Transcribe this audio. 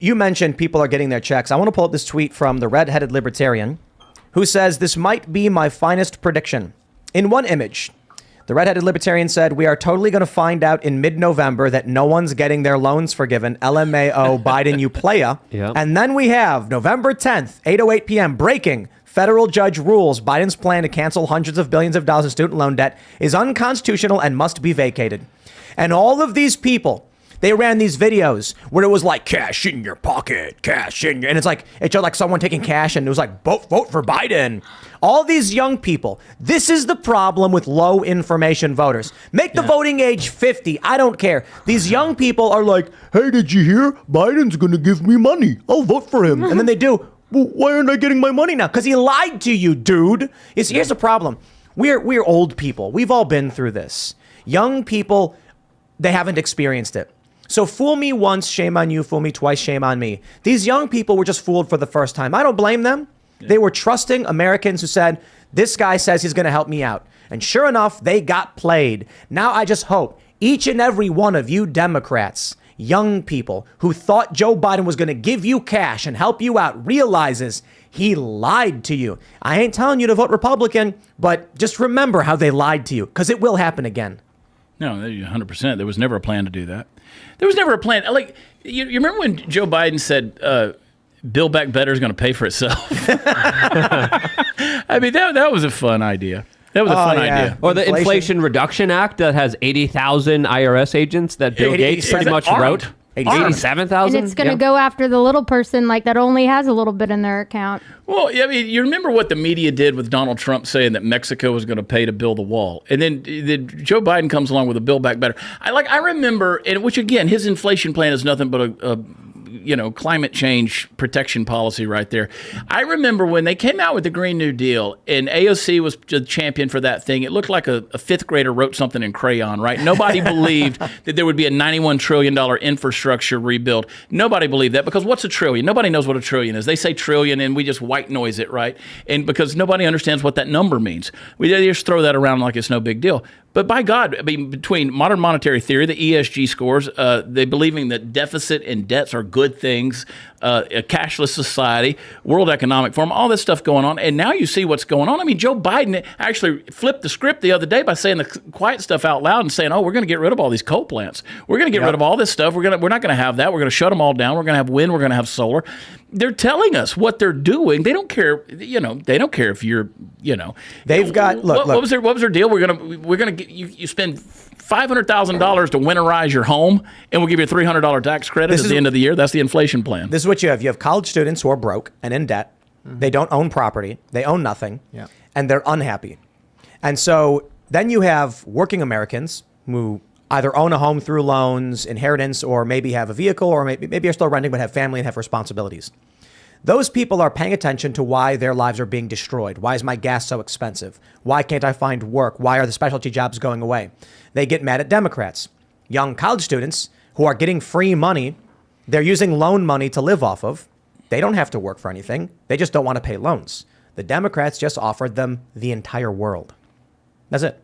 You mentioned people are getting their checks. I want to pull up this tweet from the red-headed libertarian who says, this might be my finest prediction. In one image, the red-headed libertarian said, we are totally going to find out in mid-November that no one's getting their loans forgiven. LMAO, Biden, you playa. Yep. And then we have November 10th, 8:08 p.m. breaking. Federal judge rules Biden's plan to cancel hundreds of billions of dollars in student loan debt is unconstitutional and must be vacated. And all of these people, they ran these videos where it was like cash in your pocket, cash in your, and it showed like someone taking cash and it was like vote for Biden. All these young people, this is the problem with low information voters. Make the voting age 50. I don't care. These young people are like, hey, did you hear? Biden's going to give me money. I'll vote for him. And then they do. Well, why aren't I getting my money now? Because he lied to you, dude. Here's the problem. We're old people. We've all been through this. Young people, they haven't experienced it. So fool me once, shame on you. Fool me twice, shame on me. These young people were just fooled for the first time. I don't blame them. Yeah. They were trusting Americans who said, this guy says he's going to help me out. And sure enough, they got played. Now I just hope each and every one of you Democrats, young people who thought Joe Biden was going to give you cash and help you out realizes he lied to you. I ain't telling you to vote Republican, but just remember how they lied to you, because it will happen again. No, 100%. There was never a plan to do that. There was never a plan. Like, you remember when Joe Biden said, Build Back Better is going to pay for itself? I mean, that was a fun idea. That was a fun idea. Or the Inflation Reduction Act that has 80,000 IRS agents that Bill Gates pretty much wrote. 87,000? And it's going to go after the little person that only has a little bit in their account. Well, I mean, you remember what the media did with Donald Trump saying that Mexico was going to pay to build the wall. And then Joe Biden comes along with a Build Back Better. I remember, and which again, his inflation plan is nothing but a climate change protection policy right there. I remember when they came out with the Green New Deal and AOC was the champion for that thing. It looked like a fifth grader wrote something in crayon, right? Nobody believed that there would be a $91 trillion infrastructure rebuild. Nobody believed that, because what's a trillion? Nobody knows what a trillion is. They say trillion and we just white noise it, right? And because nobody understands what that number means. We just throw that around like it's no big deal. But by God, I mean, between modern monetary theory, the ESG scores, they believing that deficit and debts are good things, a cashless society, World Economic Forum, all this stuff going on. And now you see what's going on. I mean, Joe Biden actually flipped the script the other day by saying the quiet stuff out loud and saying, oh, we're going to get rid of all these coal plants. We're going to get rid of all this stuff. We're not going to have that. We're going to shut them all down. We're going to have wind. We're going to have solar. They're telling us what they're doing. They don't care. They don't care if you're, They've got, look. What was their deal? We're going to you spend $500,000 to winterize your home, and we'll give you a $300 tax credit at the end of the year. That's the inflation plan. This is what you have. You have college students who are broke and in debt. Mm-hmm. They don't own property. They own nothing. Yeah. And they're unhappy. And so then you have working Americans who either own a home through loans, inheritance, or maybe have a vehicle, or maybe are still renting but have family and have responsibilities. Those people are paying attention to why their lives are being destroyed. Why is my gas so expensive? Why can't I find work? Why are the specialty jobs going away? They get mad at Democrats. Young college students who are getting free money, they're using loan money to live off of. They don't have to work for anything. They just don't want to pay loans. The Democrats just offered them the entire world. That's it.